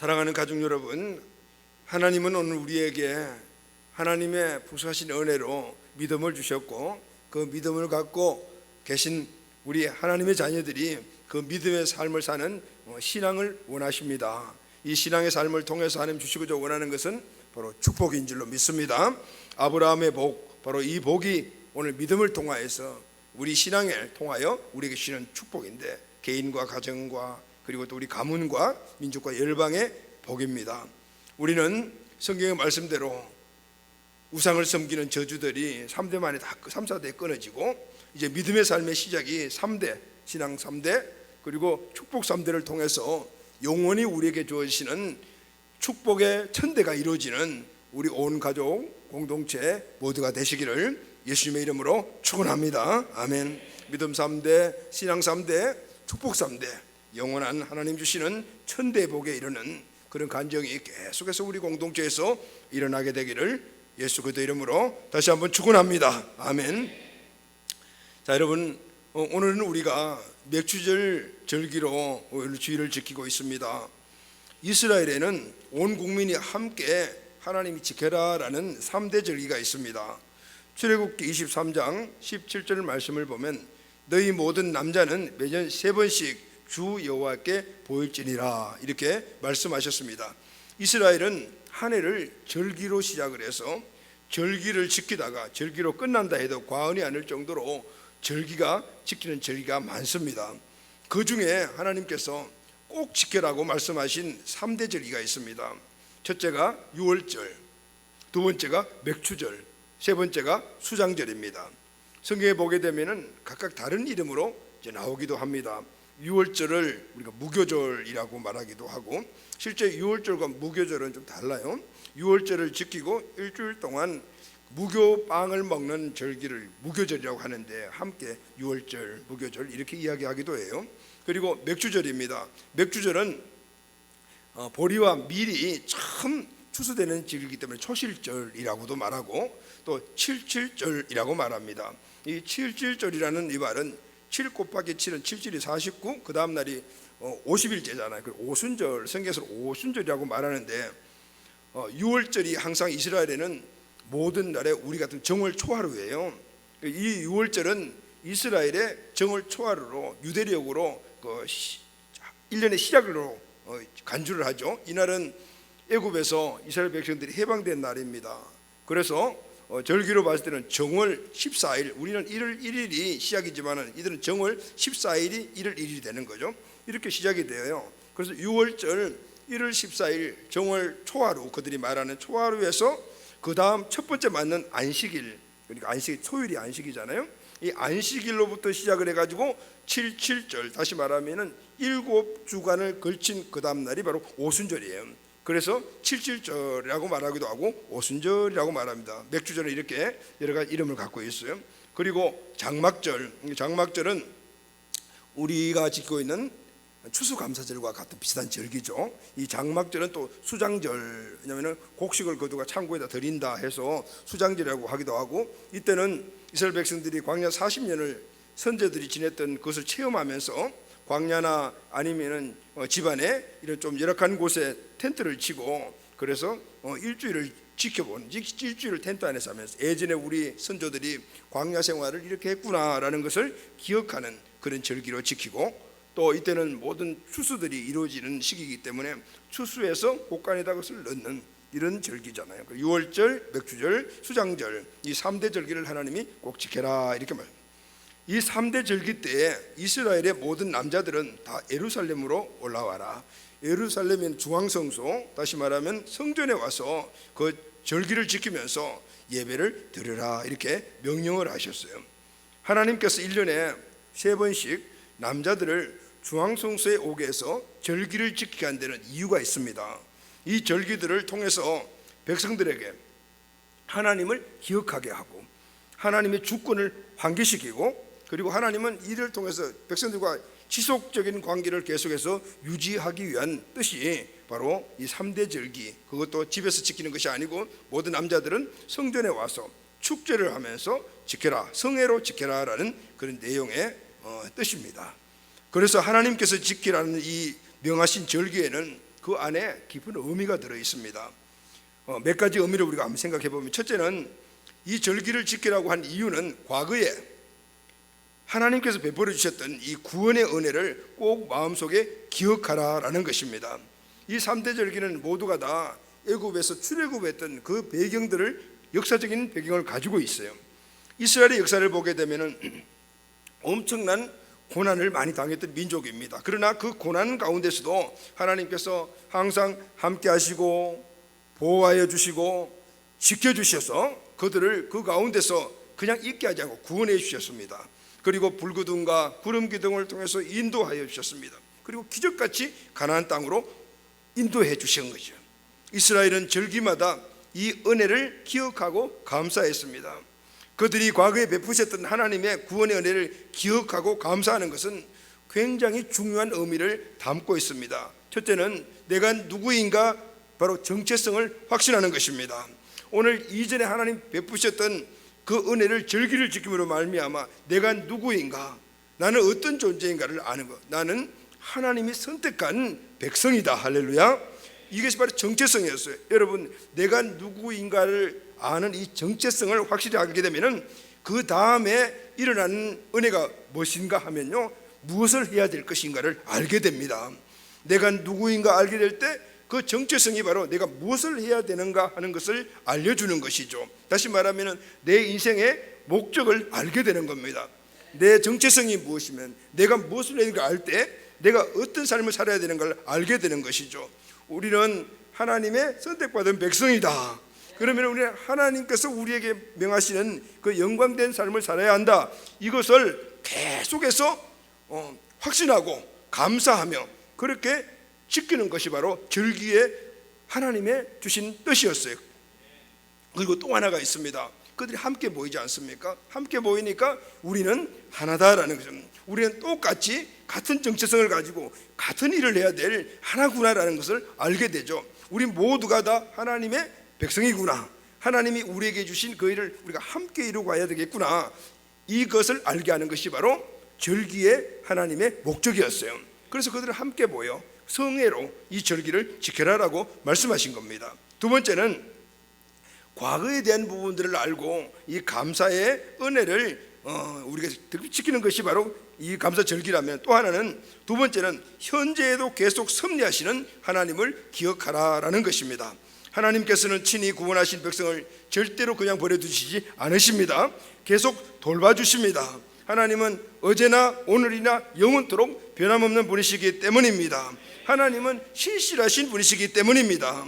사랑하는 가족 여러분, 하나님은 오늘 우리에게 하나님의 풍성하신 은혜로 믿음을 주셨고, 그 믿음을 갖고 계신 우리 하나님의 자녀들이 그 믿음의 삶을 사는 신앙을 원하십니다. 이 신앙의 삶을 통해서 하나님 주시고자 원하는 것은 바로 축복인 줄로 믿습니다. 아브라함의 복, 바로 이 복이 오늘 믿음을 통하여서 우리 신앙을 통하여 우리에게 주시는 축복인데, 개인과 가정과 그리고 또 우리 가문과 민족과 열방의 복입니다. 우리는 성경의 말씀대로 우상을 섬기는 저주들이 3대 만에 다 3, 4대에 끊어지고, 이제 믿음의 삶의 시작이 3대, 신앙 3대 그리고 축복 3대를 통해서 영원히 우리에게 주어지시는 축복의 천대가 이루어지는 우리 온 가족 공동체 모두가 되시기를 예수님의 이름으로 축원합니다. 아멘. 믿음 3대, 신앙 3대, 축복 3대, 영원한 하나님 주시는 천대 복에 이르는 그런 간증이 계속해서 우리 공동체에서 일어나게 되기를 예수 그리스도 이름으로 다시 한번 축원합니다. 아멘. 자, 여러분, 오늘은 우리가 맥주절 절기로 주일을 지키고 있습니다. 이스라엘에는 온 국민이 함께 하나님이 지켜라라는 3대 절기가 있습니다. 출애굽기 23장 17절 말씀을 보면 너희 모든 남자는 매년 3번씩 주 여호와께 보일지니라 이렇게 말씀하셨습니다. 이스라엘은 한 해를 절기로 시작을 해서 절기를 지키다가 절기로 끝난다 해도 과언이 아닐 정도로 지키는 절기가 많습니다. 그 중에 하나님께서 꼭 지켜라고 말씀하신 3대 절기가 있습니다. 첫째가 유월절, 두 번째가 맥추절, 세 번째가 수장절입니다. 성경에 보게 되면은 각각 다른 이름으로 이제 나오기도 합니다. 유월절을 우리가 무교절이라고 말하기도 하고, 실제 유월절과 무교절은 좀 달라요. 유월절을 지키고 일주일 동안 무교빵을 먹는 절기를 무교절이라고 하는데, 함께 유월절, 무교절 이렇게 이야기하기도 해요. 그리고 맥주절입니다. 맥주절은 보리와 밀이 참 추수되는 절기이기 때문에 초실절이라고도 말하고, 또 칠칠절이라고 말합니다. 이 칠칠절이라는 이 말은 7 곱하기 7은 7, 7이 49, 그 다음 날이 50일째잖아요. 그 오순절, 성경에서 오순절이라고 말하는데, 유월절이 항상 이스라엘에는 모든 날에 우리 같은 정월 초하루예요. 이 유월절은 이스라엘의 정월 초하루로 유대력으로 1년의 시작으로 간주를 하죠. 이날은 애굽에서 이스라엘 백성들이 해방된 날입니다. 그래서 절기로 봤을 때는 정월 14일, 우리는 1월 1일이 시작이지만 이들은 정월 14일이 1월 1일이 되는 거죠. 이렇게 시작이 되어요. 그래서 6월절 1월 14일 정월 초하루, 그들이 말하는 초하루에서 그 다음 첫 번째 맞는 안식일, 그러니까 안식일, 토요일이 안식이잖아요. 이 안식일로부터 시작을 해가지고 77절, 다시 말하면은 7주간을 걸친 그 다음 날이 바로 오순절이에요. 그래서 77절이라고 말하기도 하고 오순절이라고 말합니다. 맥주절은 이렇게 여러 가지 이름을 갖고 있어요. 그리고 장막절, 장막절은 우리가 지키고 있는 추수감사절과 같은 비슷한 절기죠. 이 장막절은 또 수장절, 왜냐하면 곡식을 거두가 창고에다 드린다 해서 수장절이라고 하기도 하고, 이때는 이스라엘 백성들이 광야 40년을 선제들이 지냈던 그것을 체험하면서 광야나 아니면은 집안에 이런 좀 열악한 곳에 텐트를 치고, 그래서 일주일을 지켜본, 일주일을 텐트 안에서 하면서 예전에 우리 선조들이 광야 생활을 이렇게 했구나라는 것을 기억하는 그런 절기로 지키고, 또 이때는 모든 추수들이 이루어지는 시기이기 때문에 추수해서 곳간에다 것을 넣는 이런 절기잖아요. 6월절, 맥주절, 수장절, 이 3대 절기를 하나님이 꼭 지켜라 이렇게 말합니다. 이 3대 절기 때에 이스라엘의 모든 남자들은 다 예루살렘으로 올라와라. 예루살렘은 중앙성소, 다시 말하면 성전에 와서 그 절기를 지키면서 예배를 드려라 이렇게 명령을 하셨어요. 하나님께서 1년에 3번씩 남자들을 중앙성소에 오게 해서 절기를 지키게 한다는 이유가 있습니다. 이 절기들을 통해서 백성들에게 하나님을 기억하게 하고, 하나님의 주권을 환기시키고, 그리고 하나님은 이를 통해서 백성들과 지속적인 관계를 계속해서 유지하기 위한 뜻이 바로 이 3대 절기, 그것도 집에서 지키는 것이 아니고 모든 남자들은 성전에 와서 축제를 하면서 지켜라, 성회로 지켜라라는 그런 내용의 뜻입니다. 그래서 하나님께서 지키라는 이 명하신 절기에는 그 안에 깊은 의미가 들어 있습니다. 몇 가지 의미를 우리가 한번 생각해 보면, 첫째는 이 절기를 지키라고 한 이유는 과거에 하나님께서 베풀어 주셨던 이 구원의 은혜를 꼭 마음속에 기억하라라는 것입니다. 이 3대 절기는 모두가 다 애굽에서 출애굽했던 그 배경들을, 역사적인 배경을 가지고 있어요. 이스라엘의 역사를 보게 되면 엄청난 고난을 많이 당했던 민족입니다. 그러나 그 고난 가운데서도 하나님께서 항상 함께 하시고 보호하여 주시고 지켜주셔서 그들을 그 가운데서 그냥 있게 하지 않고 구원해 주셨습니다. 그리고 불기둥과 구름 기둥을 통해서 인도하여 주셨습니다. 그리고 기적같이 가나안 땅으로 인도해 주신 거죠. 이스라엘은 절기마다 이 은혜를 기억하고 감사했습니다. 그들이 과거에 베푸셨던 하나님의 구원의 은혜를 기억하고 감사하는 것은 굉장히 중요한 의미를 담고 있습니다. 첫째는 내가 누구인가, 바로 정체성을 확신하는 것입니다. 오늘 이전에 하나님 베푸셨던 그 은혜를, 절기를 지킴으로 말미암아 내가 누구인가, 나는 어떤 존재인가를 아는 것. 나는 하나님이 선택한 백성이다. 할렐루야. 이것이 바로 정체성이었어요. 여러분, 내가 누구인가를 아는 이 정체성을 확실히 알게 되면은 그 다음에 일어나는 은혜가 무엇인가 하면요, 무엇을 해야 될 것인가를 알게 됩니다. 내가 누구인가 알게 될 때 그 정체성이 바로 내가 무엇을 해야 되는가 하는 것을 알려주는 것이죠. 다시 말하면 내 인생의 목적을 알게 되는 겁니다. 내 정체성이 무엇이면 내가 무엇을 해야 되는가 알 때 내가 어떤 삶을 살아야 되는 걸 알게 되는 것이죠. 우리는 하나님의 선택받은 백성이다. 그러면 우리 하나님께서 우리에게 명하시는 그 영광된 삶을 살아야 한다. 이것을 계속해서 확신하고 감사하며 그렇게 지키는 것이 바로 절기에 하나님의 주신 뜻이었어요. 그리고 또 하나가 있습니다. 그들이 함께 모이지 않습니까? 함께 모이니까 우리는 하나다라는 거죠. 우리는 똑같이 같은 정체성을 가지고 같은 일을 해야 될 하나구나라는 것을 알게 되죠. 우리 모두가 다 하나님의 백성이구나. 하나님이 우리에게 주신 그 일을 우리가 함께 이루고 가야 되겠구나. 이것을 알게 하는 것이 바로 절기의 하나님의 목적이었어요. 그래서 그들은 함께 모여 성회로 이 절기를 지켜라라고 말씀하신 겁니다. 두 번째는 과거에 대한 부분들을 알고 이 감사의 은혜를 우리가 지키는 것이 바로 이 감사 절기라면, 또 하나는, 두 번째는 현재에도 계속 섭리하시는 하나님을 기억하라라는 것입니다. 하나님께서는 친히 구원하신 백성을 절대로 그냥 버려두시지 않으십니다. 계속 돌봐주십니다. 하나님은 어제나 오늘이나 영원토록 변함없는 분이시기 때문입니다. 하나님은 신실하신 분이시기 때문입니다.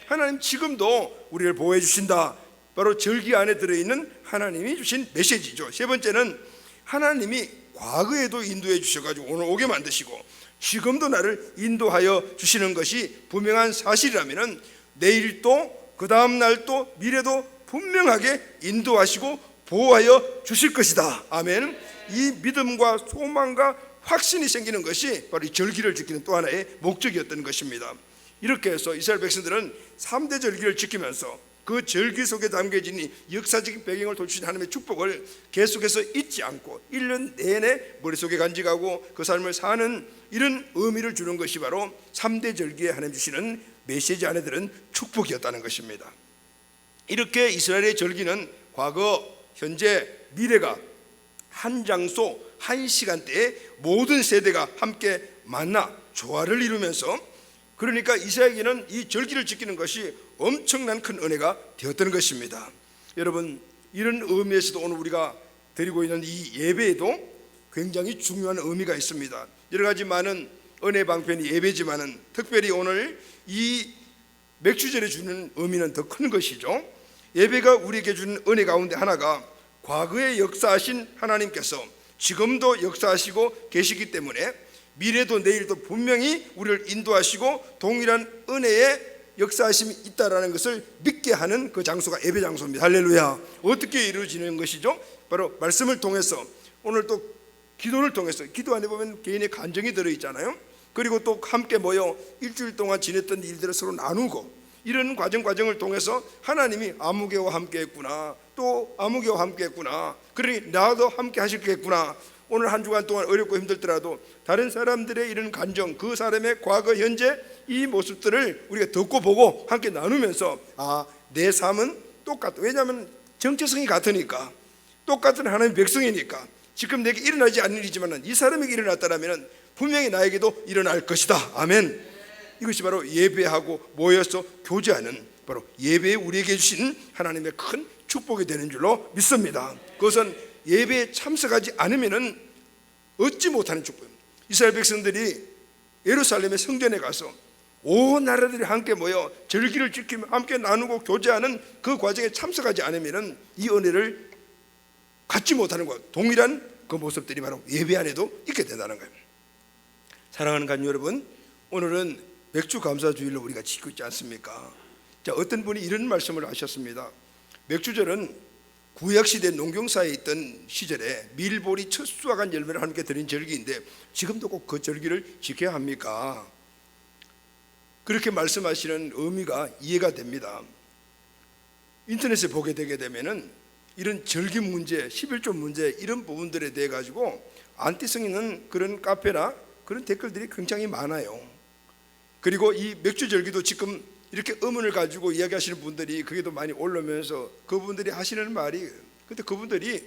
하나님 지금도 우리를 보호해 주신다. 바로 절기 안에 들어있는 하나님이 주신 메시지죠. 세 번째는 하나님이 과거에도 인도해 주셔가지고 오늘 오게 만드시고 지금도 나를 인도하여 주시는 것이 분명한 사실이라면 내일도 그 다음 날도 미래도 분명하게 인도하시고 보호하여 주실 것이다. 아멘. 이 믿음과 소망과 확신이 생기는 것이 바로 이 절기를 지키는 또 하나의 목적이었던 것입니다. 이렇게 해서 이스라엘 백성들은 3대 절기를 지키면서 그 절기 속에 담겨진 이 역사적인 배경을 도주신 하나님의 축복을 계속해서 잊지 않고 1년 내내 머릿속에 간직하고 그 삶을 사는 이런 의미를 주는 것이 바로 3대 절기에 하나님 주시는 메시지 안에 들은 축복이었다는 것입니다. 이렇게 이스라엘의 절기는 과거, 현재, 미래가 한 장소, 한 시간대에 모든 세대가 함께 만나 조화를 이루면서, 그러니까 이스라엘에게는 이 절기를 지키는 것이 엄청난 큰 은혜가 되었던 것입니다. 여러분, 이런 의미에서도 오늘 우리가 드리고 있는 이 예배에도 굉장히 중요한 의미가 있습니다. 여러 가지 많은 은혜 방편이 예배지만은 특별히 오늘 이 맥주절에 주는 의미는 더 큰 것이죠. 예배가 우리에게 주는 은혜 가운데 하나가 과거에 역사하신 하나님께서 지금도 역사하시고 계시기 때문에 미래도 내일도 분명히 우리를 인도하시고 동일한 은혜의 역사하심이 있다라는 것을 믿게 하는 그 장소가 예배 장소입니다. 할렐루야. 어떻게 이루어지는 것이죠? 바로 말씀을 통해서, 오늘 또 기도를 통해서, 기도 안에 보면 개인의 간증이 들어있잖아요. 그리고 또 함께 모여 일주일 동안 지냈던 일들을 서로 나누고, 이런 과정을 통해서 하나님이 아무개와 함께 했구나, 또 아무개와 함께 했구나, 그러니 나도 함께 하실겠구나, 오늘 한 주간 동안 어렵고 힘들더라도 다른 사람들의 이런 감정, 그 사람의 과거, 현재 이 모습들을 우리가 듣고 보고 함께 나누면서 내 삶은 똑같다. 왜냐하면 정체성이 같으니까, 똑같은 하나님의 백성이니까. 지금 내게 일어나지 않는 일이지만 이 사람에게 일어났다면 분명히 나에게도 일어날 것이다. 아멘. 이것이 바로 예배하고 모여서 교제하는, 바로 예배에 우리에게 주신 하나님의 큰 축복이 되는 줄로 믿습니다. 그것은 예배에 참석하지 않으면 얻지 못하는 축복입니다. 이스라엘 백성들이 예루살렘의 성전에 가서 온 나라들이 함께 모여 절기를 지키며 함께 나누고 교제하는 그 과정에 참석하지 않으면 이 은혜를 갖지 못하는 것, 동일한 그 모습들이 바로 예배 안에도 있게 된다는 거예요. 사랑하는 가족 여러분, 오늘은 맥주 감사주일로 우리가 지키고 있지 않습니까? 자, 어떤 분이 이런 말씀을 하셨습니다. 맥주절은 구약시대 농경사에 있던 시절에 밀보리 첫 수확한 열매를 하나님께 드린 절기인데 지금도 꼭 그 절기를 지켜야 합니까? 그렇게 말씀하시는 의미가 이해가 됩니다. 인터넷에 보게 되게 되면은 이런 절기 문제, 11조 문제 이런 부분들에 대해 가지고 안티성 있는 그런 카페나 그런 댓글들이 굉장히 많아요. 그리고 이 맥주 절기도 지금 이렇게 의문을 가지고 이야기하시는 분들이 그게 더 많이 올라오면서 그분들이 하시는 말이, 근데 그분들이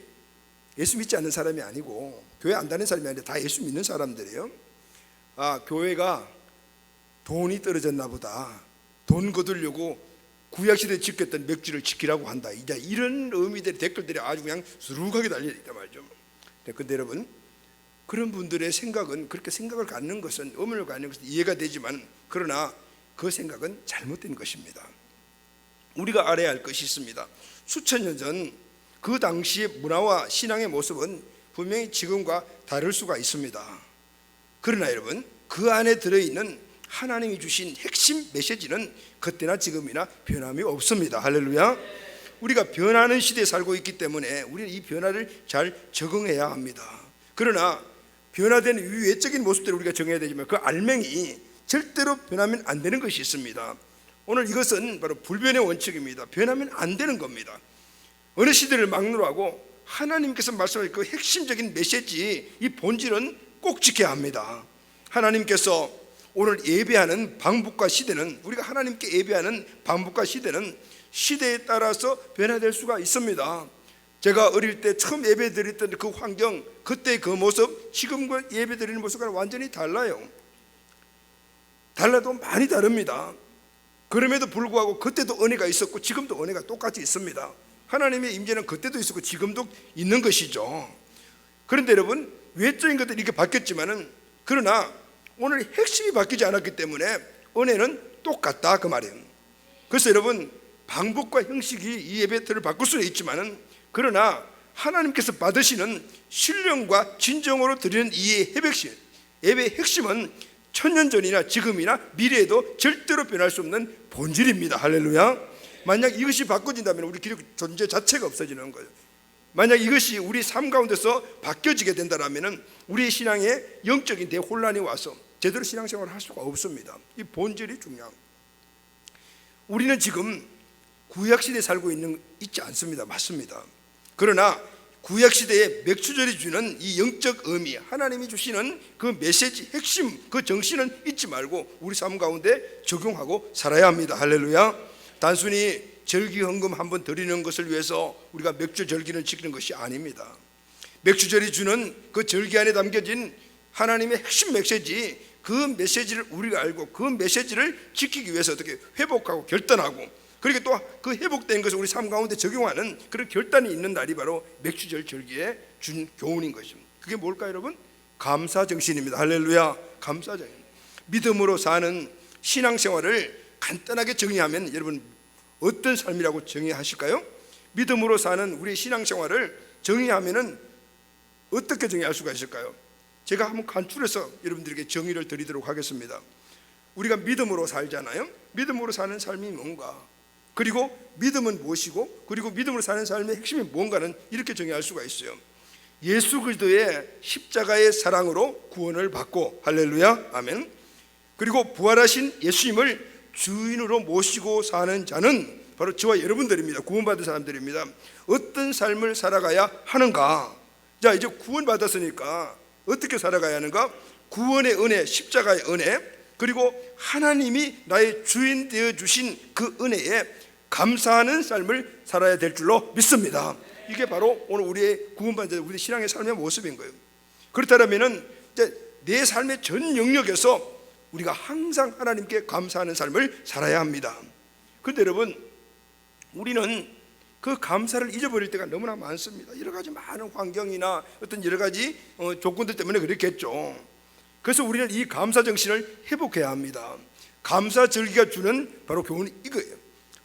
예수 믿지 않는 사람이 아니고 교회 안 다니는 사람이 아니라 다 예수 믿는 사람들이에요. 교회가 돈이 떨어졌나 보다, 돈 거두려고 구약시대에 지켰던 맥주를 지키라고 한다, 이제 이런 의미들의 댓글들이 아주 그냥 수룩하게 달려있단 말이죠. 근데 여러분, 그런 분들의 생각은, 그렇게 생각을 갖는 것은, 의문을 갖는 것은 이해가 되지만, 그러나 그 생각은 잘못된 것입니다. 우리가 알아야 할 것이 있습니다. 수천 년 전 그 당시의 문화와 신앙의 모습은 분명히 지금과 다를 수가 있습니다. 그러나 여러분, 그 안에 들어있는 하나님이 주신 핵심 메시지는 그때나 지금이나 변함이 없습니다. 할렐루야. 우리가 변하는 시대에 살고 있기 때문에 우리는 이 변화를 잘 적응해야 합니다. 그러나 변화된 외적인 모습들을 우리가 정해야 되지만 그 알맹이 절대로 변하면 안 되는 것이 있습니다. 오늘 이것은 바로 불변의 원칙입니다. 변하면 안 되는 겁니다. 어느 시대를 막론하고 하나님께서 말씀하신 그 핵심적인 메시지, 이 본질은 꼭 지켜야 합니다. 하나님께서 오늘 예배하는 방법과 시대는, 우리가 하나님께 예배하는 방법과 시대는 시대에 따라서 변화될 수가 있습니다. 제가 어릴 때 처음 예배 드렸던 그 환경, 그때 그 모습, 지금과 예배 드리는 모습과 완전히 달라요. 달라도 많이 다릅니다. 그럼에도 불구하고 그때도 은혜가 있었고 지금도 은혜가 똑같이 있습니다. 하나님의 임재는 그때도 있었고 지금도 있는 것이죠. 그런데 여러분, 외적인 것들이 이렇게 바뀌었지만은, 그러나 오늘 핵심이 바뀌지 않았기 때문에 은혜는 똑같다, 그 말이에요. 그래서 여러분, 방법과 형식이 이 예배를 바꿀 수는 있지만은, 그러나 하나님께서 받으시는 신령과 진정으로 드리는 이 예배의 핵심은 천년 전이나 지금이나 미래에도 절대로 변할 수 없는 본질입니다. 할렐루야. 만약 이것이 바꿔진다면 우리 기독 존재 자체가 없어지는 거예요. 만약 이것이 우리 삶 가운데서 바뀌어지게 된다면 우리의 신앙에 영적인 대혼란이 와서 제대로 신앙생활을 할 수가 없습니다. 이 본질이 중요합니다. 우리는 지금 구약시대에 살고 있지 않습니다. 맞습니다. 그러나 구약시대에 맥주절이 주는 이 영적 의미, 하나님이 주시는 그 메시지, 핵심, 그 정신은 잊지 말고 우리 삶 가운데 적용하고 살아야 합니다. 할렐루야. 단순히 절기 헌금 한번 드리는 것을 위해서 우리가 맥주 절기를 지키는 것이 아닙니다. 맥주절이 주는 그 절기 안에 담겨진 하나님의 핵심 메시지, 그 메시지를 우리가 알고 그 메시지를 지키기 위해서 어떻게 회복하고 결단하고, 그리고 또 그 회복된 것을 우리 삶 가운데 적용하는 그런 결단이 있는 날이 바로 맥주절 절기에 준 교훈인 것입니다. 그게 뭘까요, 여러분? 감사정신입니다. 할렐루야. 감사정신. 믿음으로 사는 신앙생활을 간단하게 정의하면 여러분 어떤 삶이라고 정의하실까요? 믿음으로 사는 우리 신앙생활을 정의하면은 어떻게 정의할 수가 있을까요? 제가 한번 간추려서 여러분들에게 정의를 드리도록 하겠습니다. 우리가 믿음으로 살잖아요. 믿음으로 사는 삶이 뭔가, 그리고 믿음은 무엇이고, 그리고 믿음으로 사는 삶의 핵심이 뭔가는 이렇게 정의할 수가 있어요. 예수 그리스도의 십자가의 사랑으로 구원을 받고, 할렐루야, 아멘. 그리고 부활하신 예수님을 주인으로 모시고 사는 자는 바로 저와 여러분들입니다. 구원받은 사람들입니다. 어떤 삶을 살아가야 하는가? 자, 이제 구원 받았으니까 어떻게 살아가야 하는가? 구원의 은혜, 십자가의 은혜, 그리고 하나님이 나의 주인 되어 주신 그 은혜에 감사하는 삶을 살아야 될 줄로 믿습니다. 이게 바로 오늘 우리의 구원받은 우리 신앙의 삶의 모습인 거예요. 그렇다면은 이제 내 삶의 전 영역에서 우리가 항상 하나님께 감사하는 삶을 살아야 합니다. 그런데 여러분, 우리는 그 감사를 잊어버릴 때가 너무나 많습니다. 여러 가지 많은 환경이나 어떤 여러 가지 조건들 때문에 그렇겠죠. 그래서 우리는 이 감사 정신을 회복해야 합니다. 감사 절기가 주는 바로 교훈이 이거예요.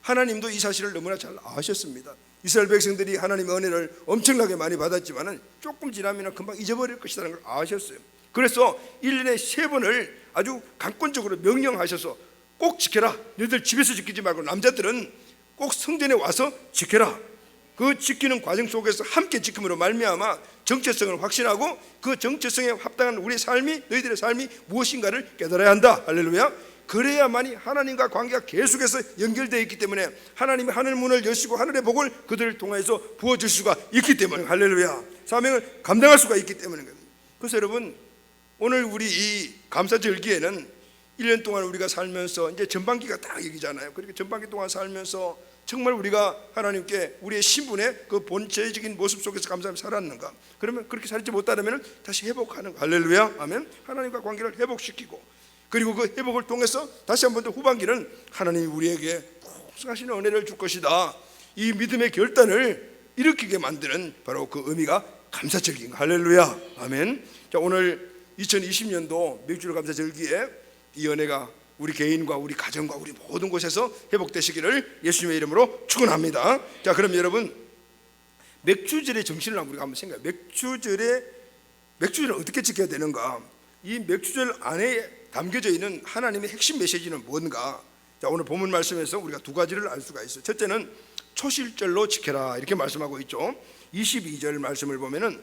하나님도 이 사실을 너무나 잘 아셨습니다. 이스라엘 백성들이 하나님의 은혜를 엄청나게 많이 받았지만 조금 지나면 금방 잊어버릴 것이라는 걸 아셨어요. 그래서 1년에 3번을 아주 강권적으로 명령하셔서 꼭 지켜라. 너희들 집에서 지키지 말고 남자들은 꼭 성전에 와서 지켜라. 그 지키는 과정 속에서 함께 지킴으로 말미암아 정체성을 확신하고 그 정체성에 합당한 우리의 삶이, 너희들의 삶이 무엇인가를 깨달아야 한다. 할렐루야. 그래야만이 하나님과 관계가 계속해서 연결되어 있기 때문에 하나님이 하늘 문을 여시고 하늘의 복을 그들을 통해서 부어줄 수가 있기 때문에, 할렐루야, 사명을 감당할 수가 있기 때문에. 그래서 여러분, 오늘 우리 이 감사절기에는 1년 동안 우리가 살면서 이제 전반기가 딱 얘기잖아요. 그렇게 전반기 동안 살면서 정말 우리가 하나님께 우리의 신분의 그 본체적인 모습 속에서 감사하며 살았는가? 그러면 그렇게 살지 못하면 다시 회복하는 거. 할렐루야, 아멘. 하나님과 관계를 회복시키고, 그리고 그 회복을 통해서 다시 한 번 더 후반기는 하나님이 우리에게 풍성하신 은혜를 줄 것이다, 이 믿음의 결단을 일으키게 만드는 바로 그 의미가 감사절기인 거. 할렐루야, 아멘. 자, 오늘 2020년도 맥주를 감사절기에 이 은혜가 우리 개인과 우리 가정과 우리 모든 곳에서 회복되시기를 예수님의 이름으로 축원합니다. 자, 그럼 여러분, 맥주절의 정신을 우리가 한번 생각해요. 맥주절을 어떻게 지켜야 되는가? 이 맥주절 안에 담겨져 있는 하나님의 핵심 메시지는 뭔가? 자, 오늘 본문 말씀에서 우리가 두 가지를 알 수가 있어요. 첫째는 초실절로 지켜라, 이렇게 말씀하고 있죠. 22절 말씀을 보면은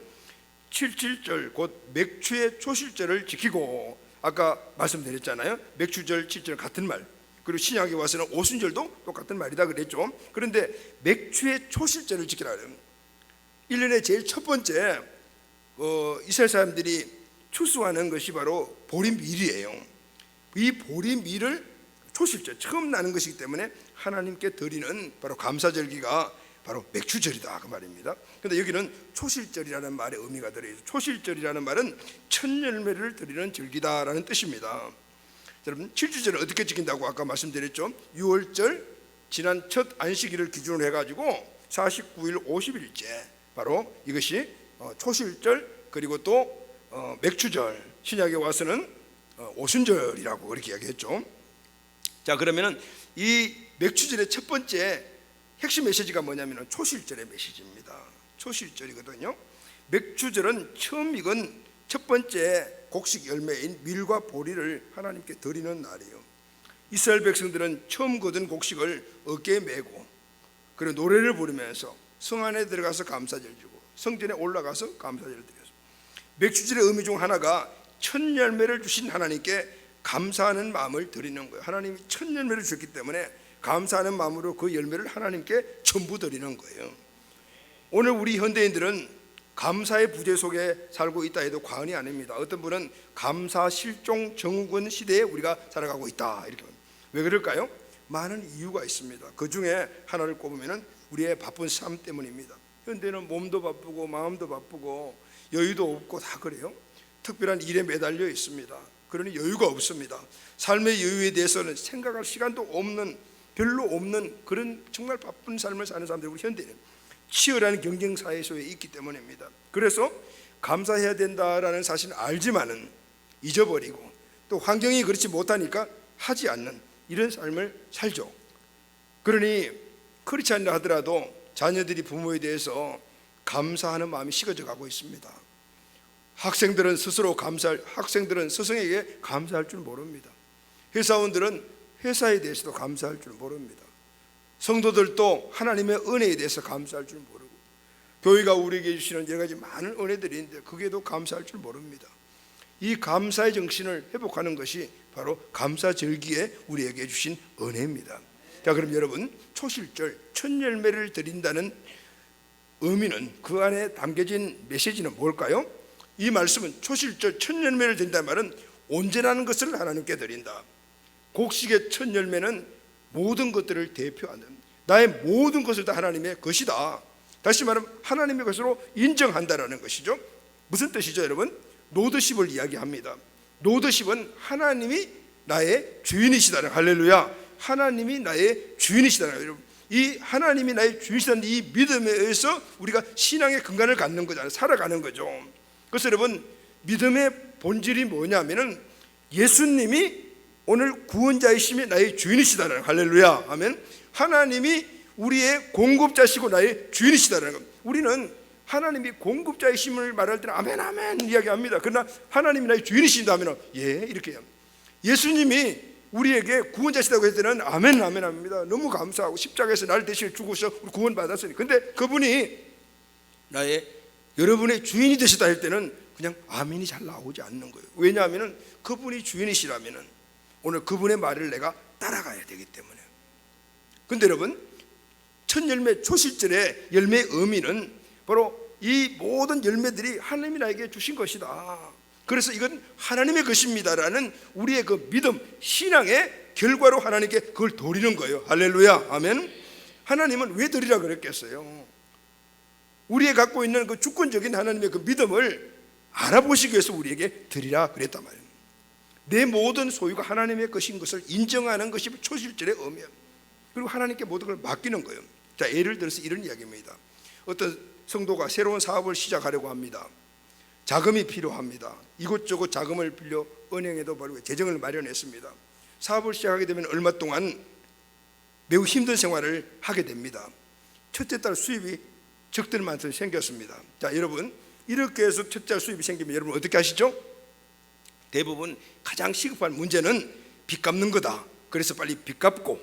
77절 곧 맥주의 초실절을 지키고, 아까 말씀드렸잖아요. 맥주절, 7절 같은 말. 그리고 신약에 와서는 오순절도 똑같은 말이다 그랬죠. 그런데 맥주의 초실절을 지키라 그래요. 1년의 제일 첫 번째 이스라엘 사람들이 추수하는 것이 바로 보리밀이에요. 이 보리밀을 초실절, 처음 나는 것이기 때문에 하나님께 드리는 바로 감사절기가 바로 맥주절이다, 그 말입니다. 그런데 여기는 초실절이라는 말의 의미가 들어있어요. 초실절이라는 말은 첫 열매를 드리는 절기다라는 뜻입니다. 여러분, 7주절은 어떻게 지킨다고 아까 말씀드렸죠. 6월절, 지난 첫 안식일을 기준으로 해가지고 49일 50일째, 바로 이것이 초실절, 그리고 또 맥주절, 신약에 와서는 오순절이라고 그렇게 이야기했죠. 자, 그러면은 이 맥주절의 첫 번째 핵심 메시지가 뭐냐면 초실절의 메시지입니다. 초실절이거든요. 맥주절은 처음 익은 첫 번째 곡식 열매인 밀과 보리를 하나님께 드리는 날이에요. 이스라엘 백성들은 처음 거둔 곡식을 어깨에 메고, 그리고 노래를 부르면서 성 안에 들어가서 감사절 주고 성전에 올라가서 감사절을 드렸어요. 맥주절의 의미 중 하나가 첫 열매를 주신 하나님께 감사하는 마음을 드리는 거예요. 하나님이 첫 열매를 주셨기 때문에 감사하는 마음으로 그 열매를 하나님께 전부 드리는 거예요. 오늘 우리 현대인들은 감사의 부재 속에 살고 있다 해도 과언이 아닙니다. 어떤 분은 감사 실종 정권 시대에 우리가 살아가고 있다, 이렇게. 왜 그럴까요? 많은 이유가 있습니다. 그 중에 하나를 꼽으면 우리의 바쁜 삶 때문입니다. 현대는 몸도 바쁘고 마음도 바쁘고 여유도 없고 다 그래요. 특별한 일에 매달려 있습니다. 그러니 여유가 없습니다. 삶의 여유에 대해서는 생각할 시간도 없는, 별로 없는 그런 정말 바쁜 삶을 사는 사람들이 우리 현대는 치열한 경쟁 사회 속에 있기 때문입니다. 그래서 감사해야 된다라는 사실을 알지만은 잊어버리고, 또 환경이 그렇지 못하니까 하지 않는 이런 삶을 살죠. 그러니 그렇지 않나 하더라도 자녀들이 부모에 대해서 감사하는 마음이 식어져 가고 있습니다. 학생들은 스승에게 감사할 줄 모릅니다. 회사원들은 회사에 대해서도 감사할 줄 모릅니다. 성도들도 하나님의 은혜에 대해서 감사할 줄 모르고, 교회가 우리에게 주시는 여러 가지 많은 은혜들이 있는데 거기에도 감사할 줄 모릅니다. 이 감사의 정신을 회복하는 것이 바로 감사절기에 우리에게 주신 은혜입니다. 자, 그럼 여러분, 초실절, 첫 열매를 드린다는 의미는, 그 안에 담겨진 메시지는 뭘까요? 이 말씀은 초실절 첫 열매를 드린다는 말은 온전한 것을 하나님께 드린다. 곡식의 첫 열매는 모든 것들을 대표하는, 나의 모든 것을 다 하나님의 것이다. 다시 말하면 하나님의 것으로 인정한다라는 것이죠. 무슨 뜻이죠, 여러분? 노드십을 이야기합니다. 노드십은 하나님이 나의 주인이시다는, 할렐루야, 하나님이 나의 주인이시다는, 여러분, 이 하나님이 나의 주인이시다는 이 믿음에 의해서 우리가 신앙의 근간을 갖는 거잖아요. 살아가는 거죠. 그래서 여러분, 믿음의 본질이 뭐냐면은 예수님이 오늘 구원자이시며 나의 주인이시다는, 할렐루야, 아멘. 하나님이 우리의 공급자시고 나의 주인이시다는 것. 우리는 하나님이 공급자이심을 말할 때는 아멘 아멘 이야기합니다. 그러나 하나님이 나의 주인이신다 하면 예 이렇게 해요. 예수님이 우리에게 구원자시다고 했을 때는 아멘 아멘 합니다. 너무 감사하고 십자가에서 나를 대신 죽으셔 구원 받았으니. 근데 그분이 여러분의 주인이 되시다 할 때는 그냥 아멘이 잘 나오지 않는 거예요. 왜냐하면 그분이 주인이시라면 오늘 그분의 말을 내가 따라가야 되기 때문에. 근데 여러분, 첫 열매 초실절의 열매의 의미는 바로 이 모든 열매들이 하나님이 나에게 주신 것이다. 그래서 이건 하나님의 것입니다라는 우리의 그 믿음, 신앙의 결과로 하나님께 그걸 드리는 거예요. 할렐루야, 아멘. 하나님은 왜 드리라 그랬겠어요? 우리의 갖고 있는 그 주권적인 하나님의 그 믿음을 알아보시기 위해서 우리에게 드리라 그랬단 말이에요. 내 모든 소유가 하나님의 것인 것을 인정하는 것이 초실절의 의미예요. 그리고 하나님께 모든 걸 맡기는 거예요. 자, 예를 들어서 이런 이야기입니다. 어떤 성도가 새로운 사업을 시작하려고 합니다. 자금이 필요합니다. 이곳저곳 자금을 빌려 은행에도 바로 재정을 마련했습니다. 사업을 시작하게 되면 얼마 동안 매우 힘든 생활을 하게 됩니다. 첫째 달 수입이 적들 만큼 생겼습니다. 자, 여러분, 이렇게 해서 첫째 달 수입이 생기면 여러분 어떻게 하시죠? 대부분 가장 시급한 문제는 빚 갚는 거다. 그래서 빨리 빚 갚고,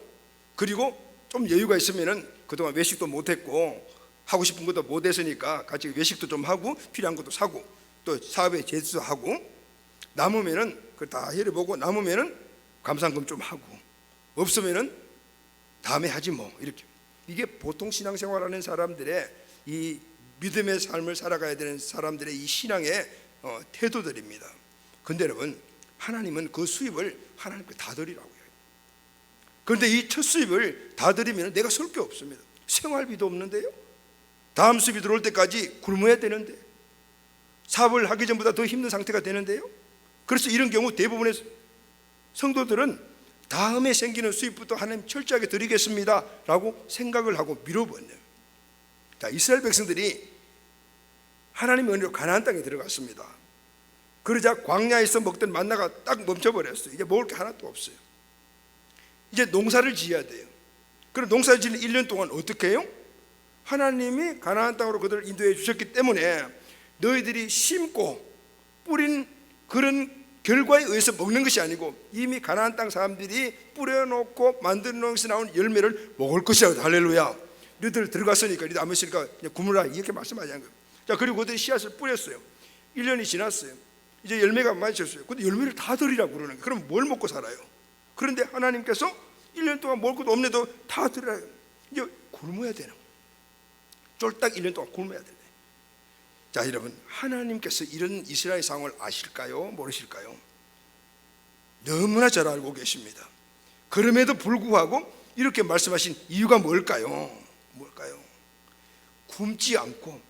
그리고 좀 여유가 있으면은 그동안 외식도 못했고 하고 싶은 것도 못했으니까 같이 외식도 좀 하고 필요한 것도 사고 또 사업에 제수도 하고, 남으면은 그걸 다 해려보고 남으면은 감상금 좀 하고 없으면은 다음에 하지 뭐, 이렇게. 이게 보통 신앙생활하는 사람들의 이 믿음의 삶을 살아가야 되는 사람들의 이 신앙의 태도들입니다. 근데 여러분, 하나님은 그 수입을 하나님께 다 드리라고 해요. 그런데 이 첫 수입을 다 드리면 내가 설 게 없습니다. 생활비도 없는데요, 다음 수입이 들어올 때까지 굶어야 되는데, 사업을 하기 전보다 더 힘든 상태가 되는데요. 그래서 이런 경우 대부분의 성도들은 다음에 생기는 수입부터 하나님 철저하게 드리겠습니다 라고 생각을 하고 미뤄버려요. 자, 이스라엘 백성들이 하나님의 은혜로 가나안 땅에 들어갔습니다. 그러자 광야에서 먹던 만나가 딱 멈춰버렸어요. 이제 먹을 게 하나도 없어요. 이제 농사를 지어야 돼요. 그럼 농사를 지는 1년 동안 어떻게 해요? 하나님이 가나안 땅으로 그들을 인도해 주셨기 때문에 너희들이 심고 뿌린 그런 결과에 의해서 먹는 것이 아니고 이미 가나안 땅 사람들이 뿌려놓고 만든 것에서 나온 열매를 먹을 것이라고. 할렐루야. 너희들 들어갔으니까, 너희들 안 먹으니까 그냥 굶으라, 이렇게 말씀하자는 거예요. 자, 그리고 그들이 씨앗을 뿌렸어요. 1년이 지났어요. 이제 열매가 많이 졌어요. 근데 열매를 다 드리라고 그러는 거예요. 그럼 뭘 먹고 살아요? 그런데 하나님께서 1년 동안 먹을 것도 없는데도 다 드리라. 이제 굶어야 되는 거예요. 쫄딱 1년 동안 굶어야 되네. 자, 여러분, 하나님께서 이런 이스라엘 상황을 아실까요? 모르실까요? 너무나 잘 알고 계십니다. 그럼에도 불구하고 이렇게 말씀하신 이유가 뭘까요? 굶지 않고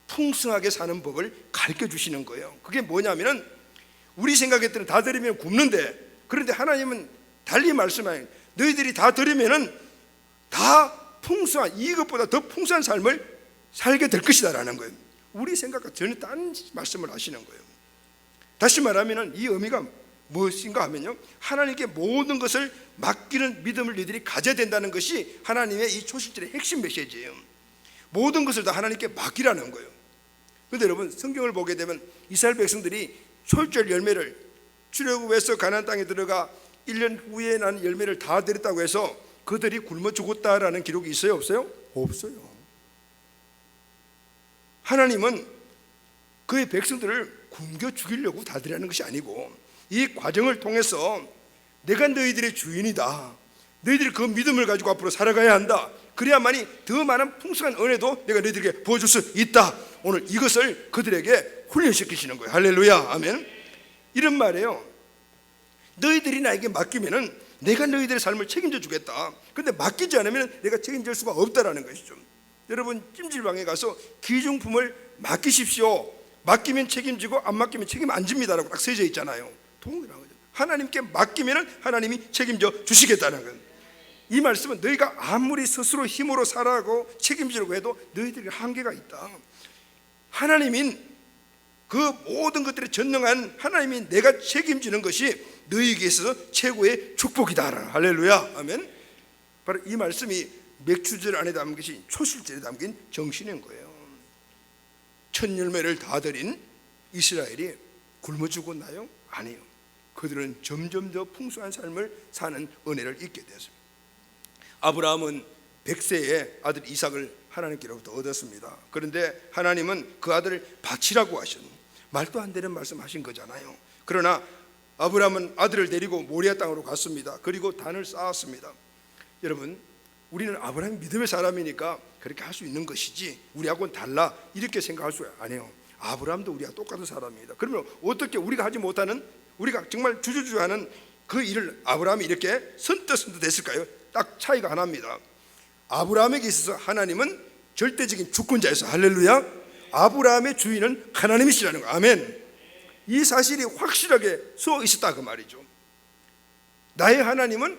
풍성하게 사는 법을 가르쳐 주시는 거예요. 그게 뭐냐면은 우리 생각했을 때는 다 드리면 굶는데, 그런데 하나님은 달리 말씀하는, 너희들이 다 드리면은 다 풍성한, 이것보다 더 풍성한 삶을 살게 될 것이다 라는 거예요. 우리 생각과 전혀 다른 말씀을 하시는 거예요. 다시 말하면 이 의미가 무엇인가 하면요, 하나님께 모든 것을 맡기는 믿음을 너희들이 가져야 된다는 것이 하나님의 이 초실절의 핵심 메시지예요. 모든 것을 다 하나님께 맡기라는 거예요. 그런데 여러분, 성경을 보게 되면 이스라엘 백성들이 초실절 열매를 출애굽에서 가나안 땅에 들어가 1년 후에 난 열매를 다 드렸다고 해서 그들이 굶어 죽었다라는 기록이 있어요, 없어요? 없어요. 하나님은 그의 백성들을 굶겨 죽이려고 다 드리는 것이 아니고 이 과정을 통해서 내가 너희들의 주인이다, 너희들이 그 믿음을 가지고 앞으로 살아가야 한다, 그래야만이 더 많은 풍성한 은혜도 내가 너희들에게 보여줄 수 있다. 오늘 이것을 그들에게 훈련시키시는 거예요. 할렐루야, 아멘. 이런 말이에요. 너희들이 나에게 맡기면은 내가 너희들의 삶을 책임져 주겠다. 근데 맡기지 않으면 내가 책임질 수가 없다라는 것이죠. 여러분, 찜질방에 가서 기중품을 맡기십시오. 맡기면 책임지고 안 맡기면 책임 안 집니다라고 딱 써져 있잖아요. 동일한 거죠. 하나님께 맡기면 하나님이 책임져 주시겠다는 거예요. 이 말씀은 너희가 아무리 스스로 힘으로 살아가고 책임지려고 해도 너희들에게 한계가 있다. 하나님인 그 모든 것들에 전능한 하나님이 내가 책임지는 것이 너희에게 있어서 최고의 축복이다. 할렐루야, 아멘. 바로 이 말씀이 맥주절 안에 담긴 것이 초실절에 담긴 정신인 거예요. 첫 열매를 다 드린 이스라엘이 굶어 죽었나요? 아니요. 그들은 점점 더 풍성한 삶을 사는 은혜를 잊게 되었습니다. 아브라함은 100세에 아들 이삭을 하나님께로부터 얻었습니다. 그런데 하나님은 그 아들을 바치라고 하셨는, 말도 안 되는 말씀하신 거잖아요. 그러나 아브라함은 아들을 데리고 모리아 땅으로 갔습니다. 그리고 단을 쌓았습니다. 여러분, 우리는 아브라함이 믿음의 사람이니까 그렇게 할 수 있는 것이지 우리하고는 달라 이렇게 생각할 수 아니에요. 아브라함도 우리와 똑같은 사람입니다. 그러면 어떻게 우리가 하지 못하는, 우리가 정말 주저주저하는 그 일을 아브라함이 이렇게 선뜻 했을까요? 딱 차이가 하나입니다. 아브라함에게 있어서 하나님은 절대적인 주권자였어요. 할렐루야. 아브라함의 주인은 하나님이시라는 거. 아멘. 이 사실이 확실하게 써 있었다 그 말이죠. 나의 하나님은,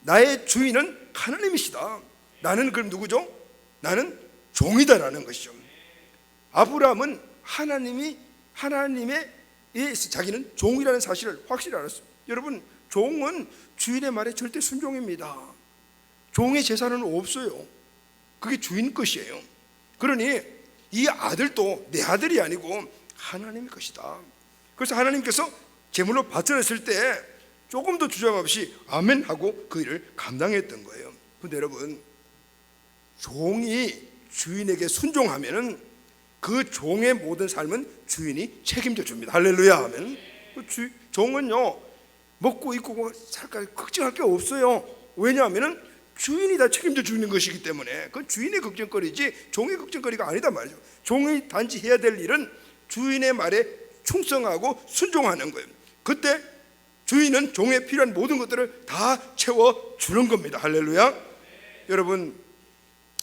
나의 주인은 하나님이시다. 나는 그럼 누구죠? 나는 종이다라는 것이죠. 아브라함은 하나님의 자기는 종이라는 사실을 확실히 알았어요. 여러분, 종은 주인의 말에 절대 순종입니다. 종의 재산은 없어요. 그게 주인 것이에요. 그러니 이 아들도 내 아들이 아니고 하나님의 것이다. 그래서 하나님께서 제물로 바쳐냈을 때 조금 더 주저 없이 아멘 하고 그 일을 감당했던 거예요. 그런데 여러분, 종이 주인에게 순종하면은 그 종의 모든 삶은 주인이 책임져 줍니다. 할렐루야 하면. 종은요, 먹고 입고 살까 걱정할 게 없어요. 왜냐하면은 주인이 다 책임져 주는 것이기 때문에 그건 주인의 걱정거리지 종의 걱정거리가 아니다 말이죠. 종이 단지 해야 될 일은 주인의 말에 충성하고 순종하는 거예요. 그때 주인은 종에 필요한 모든 것들을 다 채워주는 겁니다. 할렐루야. 여러분,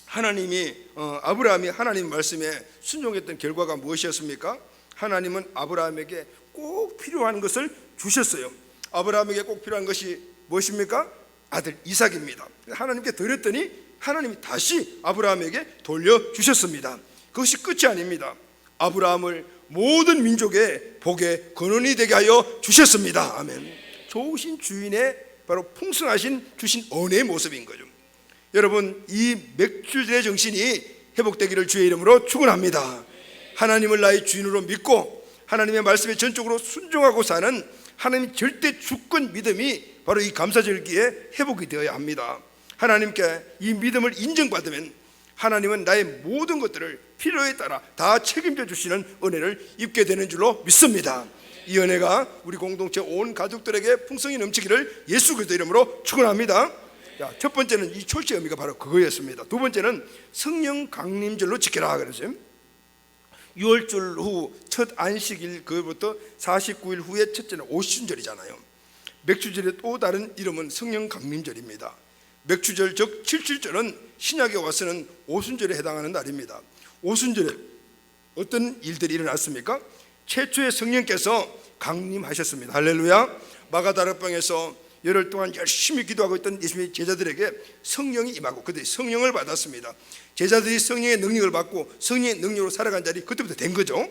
하나님이 아브라함이 하나님 말씀에 순종했던 결과가 무엇이었습니까? 하나님은 아브라함에게 꼭 필요한 것을 주셨어요. 아브라함에게 꼭 필요한 것이 무엇입니까? 아들 이삭입니다. 하나님께 드렸더니 하나님이 다시 아브라함에게 돌려주셨습니다. 그것이 끝이 아닙니다. 아브라함을 모든 민족의 복의 근원이 되게 하여 주셨습니다. 아멘. 좋으신 주인의 바로 풍성하신 주신 은혜의 모습인 거죠. 여러분, 이 맥주절의 정신이 회복되기를 주의 이름으로 축원합니다. 하나님을 나의 주인으로 믿고 하나님의 말씀에 전적으로 순종하고 사는 하나님 절대 주권 믿음이 바로 이 감사절기에 회복이 되어야 합니다. 하나님께 이 믿음을 인정받으면 하나님은 나의 모든 것들을 필요에 따라 다 책임져 주시는 은혜를 입게 되는 줄로 믿습니다. 이 은혜가 우리 공동체 온 가족들에게 풍성히 넘치기를 예수 그리스도 이름으로 축원합니다. 첫 번째는 이 초시의 의미가 바로 그거였습니다. 두 번째는 성령 강림절로 지켜라 그랬어요. 6월절 후 첫 안식일 그부터 49일 후에 첫째는 오순절이잖아요. 맥주절의 또 다른 이름은 성령 강림절입니다. 맥주절 즉 칠칠절은 신약에 와서는 오순절에 해당하는 날입니다. 오순절에 어떤 일들이 일어났습니까? 최초의 성령께서 강림하셨습니다. 할렐루야. 마가다락방에서 열흘 동안 열심히 기도하고 있던 예수님의 제자들에게 성령이 임하고 그들이 성령을 받았습니다. 제자들이 성령의 능력을 받고 성령의 능력으로 살아간 자리 그때부터 된 거죠.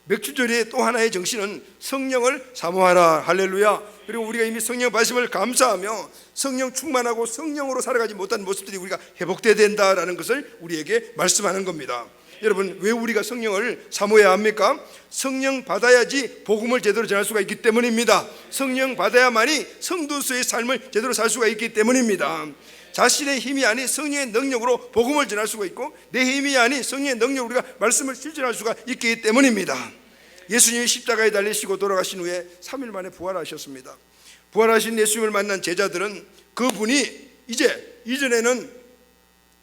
맥주절의 또 하나의 정신은 성령을 사모하라. 할렐루야. 그리고 우리가 이미 성령 받으심을 감사하며 성령 충만하고 성령으로 살아가지 못한 모습들이 우리가 회복돼야 된다라는 것을 우리에게 말씀하는 겁니다. 여러분, 왜 우리가 성령을 사모해야 합니까? 성령 받아야지 복음을 제대로 전할 수가 있기 때문입니다. 성령 받아야만이 성도수의 삶을 제대로 살 수가 있기 때문입니다. 자신의 힘이 아닌 성령의 능력으로 복음을 전할 수가 있고 내 힘이 아닌 성령의 능력으로 우리가 말씀을 실천할 수가 있기 때문입니다. 예수님이 십자가에 달리시고 돌아가신 후에 3일 만에 부활하셨습니다. 부활하신 예수님을 만난 제자들은 그분이 이전에는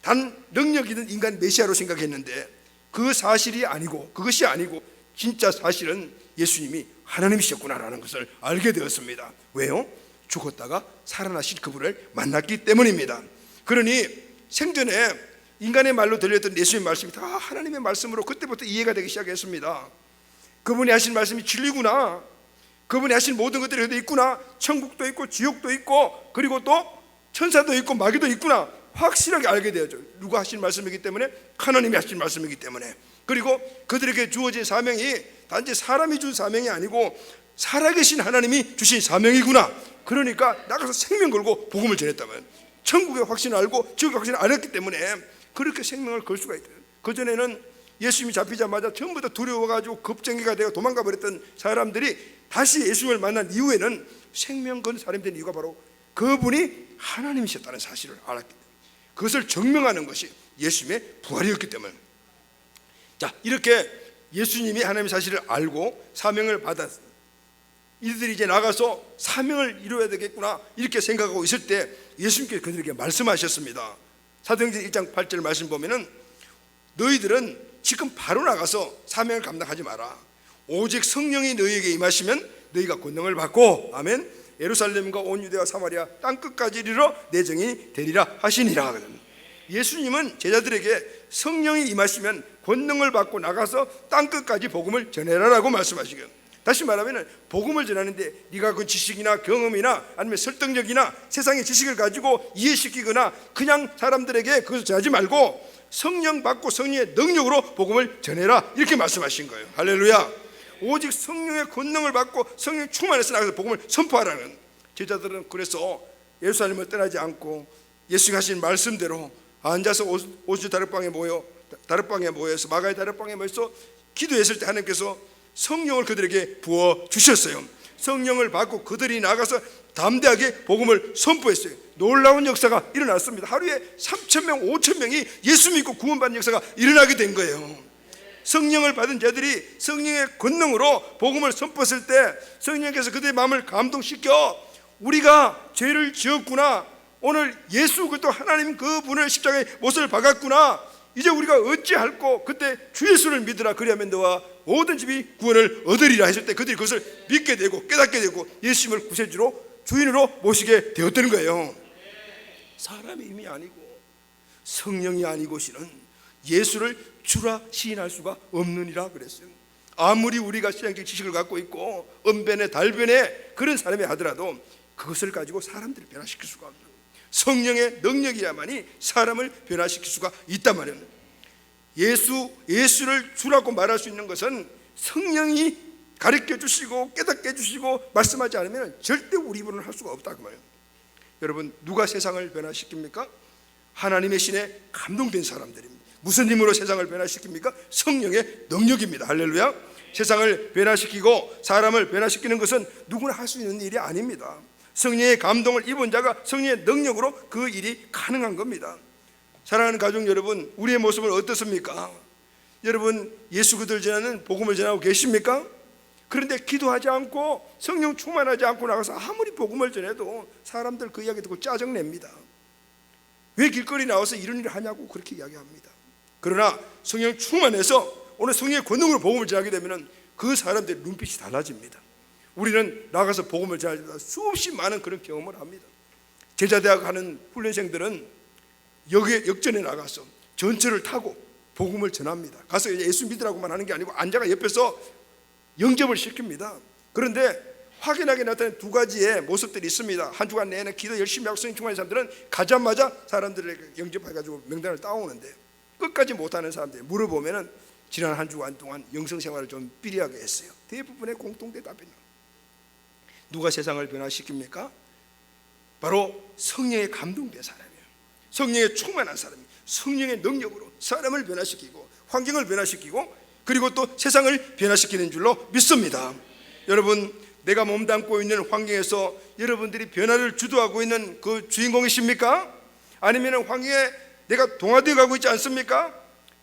단 능력이든 인간 메시아로 생각했는데 그것이 아니고 진짜 사실은 예수님이 하나님이셨구나라는 것을 알게 되었습니다. 왜요? 죽었다가 살아나신 그분을 만났기 때문입니다. 그러니 생전에 인간의 말로 들렸던 예수님의 말씀이 다 하나님의 말씀으로 그때부터 이해가 되기 시작했습니다. 그분이 하신 말씀이 진리구나, 그분이 하신 모든 것들이 여기 있구나, 천국도 있고 지옥도 있고 그리고 또 천사도 있고 마귀도 있구나, 확실하게 알게 되었죠. 누가 하신 말씀이기 때문에? 하나님이 하신 말씀이기 때문에. 그리고 그들에게 주어진 사명이 단지 사람이 준 사명이 아니고 살아계신 하나님이 주신 사명이구나. 그러니까 나가서 생명 걸고 복음을 전했다면 천국의 확신을 알고 지옥의 확신을 알았기 때문에 그렇게 생명을 걸 수가 있대요. 그전에는 예수님이 잡히자마자 전부 다 두려워가지고 겁쟁이가 되어 도망가 버렸던 사람들이 다시 예수님을 만난 이후에는 생명 건 사람이 된 이유가 바로 그분이 하나님이셨다는 사실을 알았기 때문에, 그것을 증명하는 것이 예수님의 부활이었기 때문에. 자, 이렇게 예수님이 하나님의 사실을 알고 사명을 받았어요. 이들이 이제 나가서 사명을 이루어야 되겠구나 이렇게 생각하고 있을 때 예수님께서 그들에게 말씀하셨습니다. 사도행전 1장 8절 말씀 보면은 너희들은 지금 바로 나가서 사명을 감당하지 마라. 오직 성령이 너희에게 임하시면 너희가 권능을 받고, 아멘, 예루살렘과 온 유대와 사마리아 땅끝까지 이르러 내 증인이 되리라 하시니라. 예수님은 제자들에게 성령이 임하시면 권능을 받고 나가서 땅끝까지 복음을 전해라라고 말씀하시거든요. 다시 말하면 복음을 전하는데 네가 그 지식이나 경험이나 아니면 설득력이나 세상의 지식을 가지고 이해시키거나 그냥 사람들에게 그것을 전하지 말고 성령 받고 성령의 능력으로 복음을 전해라 이렇게 말씀하신 거예요. 할렐루야. 오직 성령의 권능을 받고 성령 충만해서 나가서 복음을 선포하라는. 제자들은 그래서 예루살렘을 떠나지 않고 예수가 하신 말씀대로 앉아서 오주 다락방에 모여서 마가의 다락방에 모여서 기도했을 때 하나님께서 성령을 그들에게 부어 주셨어요. 성령을 받고 그들이 나가서 담대하게 복음을 선포했어요. 놀라운 역사가 일어났습니다. 하루에 3,000명, 5,000명이 예수 믿고 구원받는 역사가 일어나게 된 거예요. 성령을 받은 자들이 성령의 권능으로 복음을 선포했을 때 성령께서 그들의 마음을 감동시켜 우리가 죄를 지었구나, 오늘 예수 그리스도 하나님 그분을 십자가에 못을 박았구나, 이제 우리가 어찌할꼬, 그때 주 예수를 믿으라, 그리하면 너와 모든 집이 구원을 얻으리라 했을 때 그들이 그것을 믿게 되고 깨닫게 되고 예수님을 구세주로 주인으로 모시게 되었다는 거예요. 사람의 힘이 아니고 성령이 아니고서는 예수를 주라 시인할 수가 없느니라 그랬어요. 아무리 우리가 신앙적 지식을 갖고 있고 언변에 달변에 그런 사람이 하더라도 그것을 가지고 사람들을 변화시킬 수가 없어요. 성령의 능력이야만이 사람을 변화시킬 수가 있단 말이에요. 예수를 주라고 말할 수 있는 것은 성령이 가르쳐 주시고 깨닫게 해주시고 말씀하지 않으면 절대 우리 입으로는 할 수가 없다 그 말이에요. 여러분, 누가 세상을 변화시킵니까? 하나님의 신에 감동된 사람들입니다. 무슨 힘으로 세상을 변화시킵니까? 성령의 능력입니다. 할렐루야. 세상을 변화시키고 사람을 변화시키는 것은 누구나 할 수 있는 일이 아닙니다. 성령의 감동을 입은 자가 성령의 능력으로 그 일이 가능한 겁니다. 사랑하는 가족 여러분, 우리의 모습은 어떻습니까? 여러분, 예수 그들 전하는 복음을 전하고 계십니까? 그런데 기도하지 않고 성령 충만하지 않고 나가서 아무리 복음을 전해도 사람들 그 이야기 듣고 짜증냅니다. 왜 길거리 나와서 이런 일을 하냐고 그렇게 이야기합니다. 그러나 성령 충만해서 오늘 성령의 권능으로 복음을 전하게 되면 그 사람들의 눈빛이 달라집니다. 우리는 나가서 복음을 전할 때 수없이 많은 그런 경험을 합니다. 제자대학 하는 훈련생들은 역전에 나가서 전철을 타고 복음을 전합니다. 가서 예수 믿으라고만 하는 게 아니고 앉아가 옆에서 영접을 시킵니다. 그런데 확연하게 나타나는 두 가지의 모습들이 있습니다. 한 주간 내내 기도 열심히 하고 성령 충만한 사람들은 가자마자 사람들에게 영접해가지고 명단을 따오는데 끝까지 못하는 사람들 물어보면은 지난 한 주간 동안 영성생활을 좀 삐리하게 했어요. 대부분의 공통대답입니다. 누가 세상을 변화시킵니까? 바로 성령에 감동된 사람이에요. 성령에 충만한 사람이 성령의 능력으로 사람을 변화시키고 환경을 변화시키고 그리고 또 세상을 변화시키는 줄로 믿습니다. 여러분, 내가 몸담고 있는 환경에서 여러분들이 변화를 주도하고 있는 그 주인공이십니까? 아니면 환경에 내가 동화되어 가고 있지 않습니까?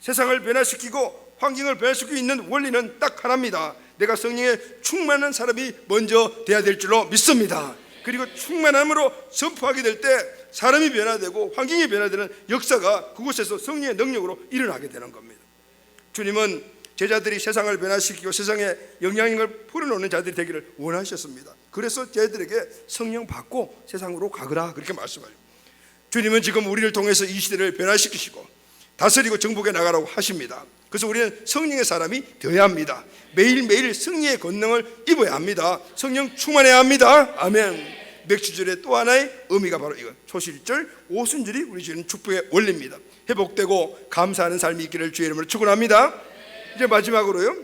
세상을 변화시키고 환경을 변화시키고 있는 원리는 딱 하나입니다. 내가 성령에 충만한 사람이 먼저 돼야 될 줄로 믿습니다. 그리고 충만함으로 선포하게 될 때 사람이 변화되고 환경이 변화되는 역사가 그곳에서 성령의 능력으로 일어나게 되는 겁니다. 주님은 제자들이 세상을 변화시키고 세상에 영향력을 풀어놓는 자들이 되기를 원하셨습니다. 그래서 제자들에게 성령 받고 세상으로 가거라 그렇게 말씀하죠. 주님은 지금 우리를 통해서 이 시대를 변화시키시고 다스리고 정복해 나가라고 하십니다. 그래서 우리는 성령의 사람이 되어야 합니다. 매일매일 성령의 권능을 입어야 합니다. 성령 충만해야 합니다. 아멘. 맥주절의 또 하나의 의미가 바로 이거 초실절, 오순절이 우리 주는 축복의 원리입니다. 회복되고 감사하는 삶이 있기를 주의 이름으로 축원합니다. 이제 마지막으로요,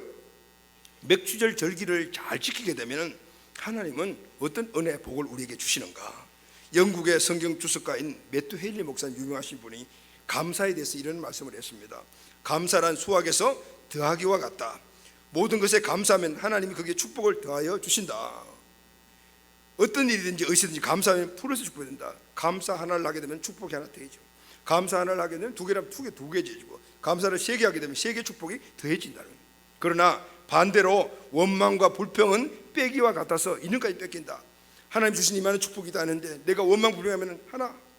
맥주절 절기를 잘 지키게 되면 하나님은 어떤 은혜 복을 우리에게 주시는가. 영국의 성경 주석가인 매튜 헤일리 목사님, 유명하신 분이 감사에 대해서 이런 말씀을 했습니다. 감사란 수학에서 더하기와 같다. 모든 것에 감사하면 하나님이 거기에 축복을 더하여 주신다. 어떤 일이든지 어디서든지 감사하면 풀어서 축복된다. 감사 하나를 하게 되면 축복이 하나 더해지고, 감사 하나를 하게 되면 두 개라면 두 개 지고, 감사를 세 개 하게 되면 세 개 축복이 더해진다는 거예요. 그러나 반대로 원망과 불평은 빼기와 같아서 있는까지 뺏긴다. 하나님 주신 이만한 축복이 다 하는데 내가 원망 불평하면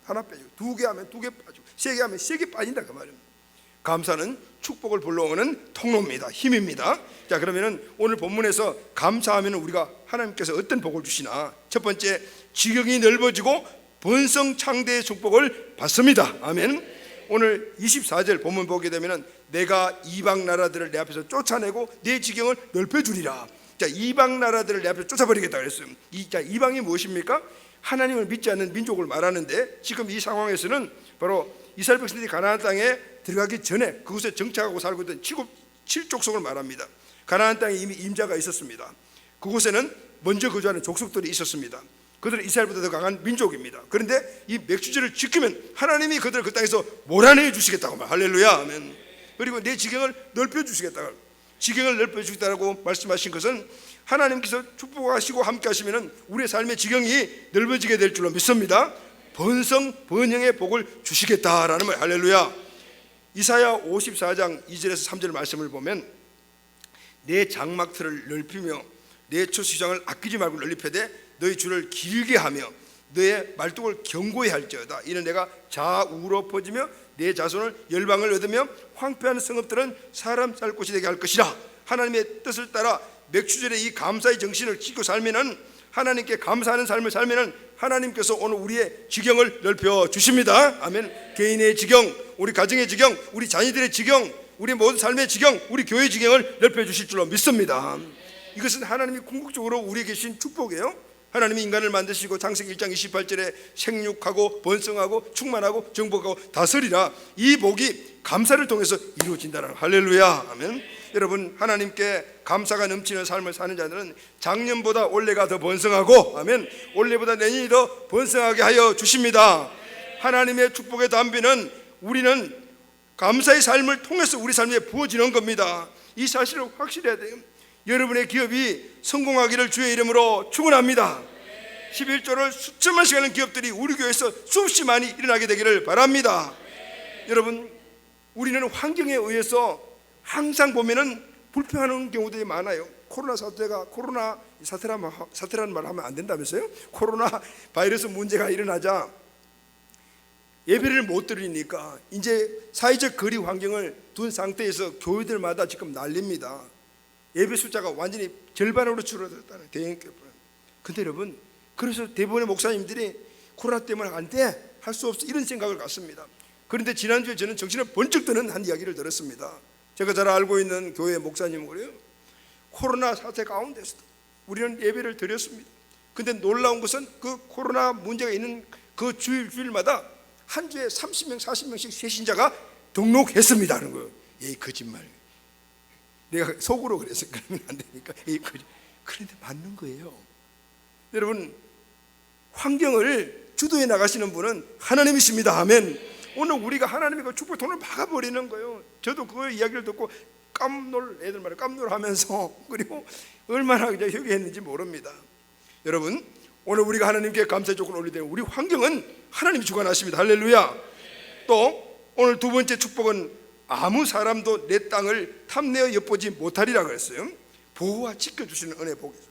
하나 빼지고, 두 개 하면 두 개 빠지고, 세 개 하면 세 개 빠진다 그 말입니다. 감사는 축복을 불러오는 통로입니다. 힘입니다. 자, 그러면은 오늘 본문에서 감사하면 우리가 하나님께서 어떤 복을 주시나. 첫 번째, 지경이 넓어지고 번성 창대의 축복을 받습니다. 아멘. 오늘 24절 본문 보게 되면은 내가 이방 나라들을 내 앞에서 쫓아내고 내 지경을 넓혀주리라. 자, 이방 나라들을 내 앞에서 쫓아버리겠다 그랬어요. 이방이 무엇입니까? 하나님을 믿지 않는 민족을 말하는데, 지금 이 상황에서는 바로 이스라엘 백성들이 가나안 땅에 들어가기 전에 그곳에 정착하고 살고 있던 7족속을 말합니다. 가나안 땅에 이미 임자가 있었습니다. 그곳에는 먼저 거주하는 족속들이 있었습니다. 그들은 이스라엘보다 더 강한 민족입니다. 그런데 이 맥주절을 지키면 하나님이 그들을 그 땅에서 몰아내 주시겠다고 말. 할렐루야. 아멘. 그리고 내 지경을 넓혀 주시겠다고. 지경을 넓혀 주시겠다고 말씀하신 것은 하나님께서 축복하시고 함께 하시면 우리의 삶의 지경이 넓어지게 될 줄로 믿습니다. 번성 번영의 복을 주시겠다라는 말. 할렐루야. 이사야 54장 2절에서 3절 말씀을 보면 내 장막틀을 넓히며 내 초시장을 아끼지 말고 넓히되 너희 줄을 길게 하며 너의 말뚝을 견고히 할지어다. 이는 내가 좌우로 퍼지며 내 자손을 열방을 얻으며 황폐한 성읍들은 사람 살 곳이 되게 할 것이라. 하나님의 뜻을 따라 맥주절의 이 감사의 정신을 지키고 살면은, 하나님께 감사하는 삶을 살면은 하나님께서 오늘 우리의 지경을 넓혀 주십니다. 아멘. 개인의 지경, 우리 가정의 지경, 우리 자녀들의 지경, 우리 모든 삶의 지경, 우리 교회의 지경을 넓혀 주실 줄로 믿습니다. 이것은 하나님이 궁극적으로 우리에게 주신 축복이에요. 하나님이 인간을 만드시고 창세기 1장 28절에 생육하고 번성하고 충만하고 정복하고 다스리라. 이 복이 감사를 통해서 이루어진다는. 할렐루야. 아멘. 여러분, 하나님께 감사가 넘치는 삶을 사는 자들은 작년보다 올해가 더 번성하고, 아멘, 올해보다 내년이 더 번성하게 하여 주십니다. 하나님의 축복의 담비는 우리는 감사의 삶을 통해서 우리 삶에 부어지는 겁니다. 이 사실을 확실해야 돼요. 여러분의 기업이 성공하기를 주의 이름으로 축원합니다. 11조를 수천만씩 하는 기업들이 우리 교회에서 수없이 많이 일어나게 되기를 바랍니다. 여러분, 우리는 환경에 의해서 항상 보면은 불평하는 경우들이 많아요. 코로나 사태라는 말 하면 안 된다면서요? 코로나 바이러스 문제가 일어나자 예배를 못 드리니까 이제 사회적 거리 환경을 둔 상태에서 교회들마다 지금 난립니다. 예배 숫자가 완전히 절반으로 줄어들었다는 대형교회. 근데 여러분, 그래서 대부분의 목사님들이 코로나 때문에 안 돼, 할 수 없어, 이런 생각을 갖습니다. 그런데 지난주에 저는 정신을 번쩍 드는 한 이야기를 들었습니다. 제가 잘 알고 있는 교회 목사님은 그래요. 코로나 사태 가운데서도 우리는 예배를 드렸습니다. 근데 놀라운 것은 그 코로나 문제가 있는 그 주일마다 한 주에 30명, 40명씩 새신자가 등록했습니다 하는 거예요. 에이, 거짓말. 내가 속으로 그래서 그러면 안 되니까. 에이, 그런데 맞는 거예요. 여러분, 환경을 주도해 나가시는 분은 하나님이십니다. 아멘. 오늘 우리가 하나님의 그 축복의 돈을 막아버리는 거예요. 저도 그 이야기를 듣고 애들 말에 깜놀하면서 그리고 얼마나 회개했는지 모릅니다. 여러분, 오늘 우리가 하나님께 감사의 조건을 올릴 때 우리 환경은 하나님이 주관하십니다. 할렐루야. 또 오늘 두 번째 축복은 아무 사람도 내 땅을 탐내어 엿보지 못하리라 그랬어요. 보호와 지켜주시는 은혜 복이죠.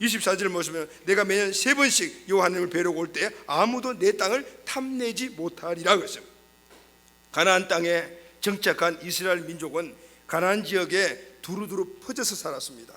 24절을 보시면 내가 매년 3번씩 여호와 하나님을 뵈려고 올 때 아무도 내 땅을 탐내지 못하리라 그랬어요. 가나안 땅에 정착한 이스라엘 민족은 가나안 지역에 두루두루 퍼져서 살았습니다.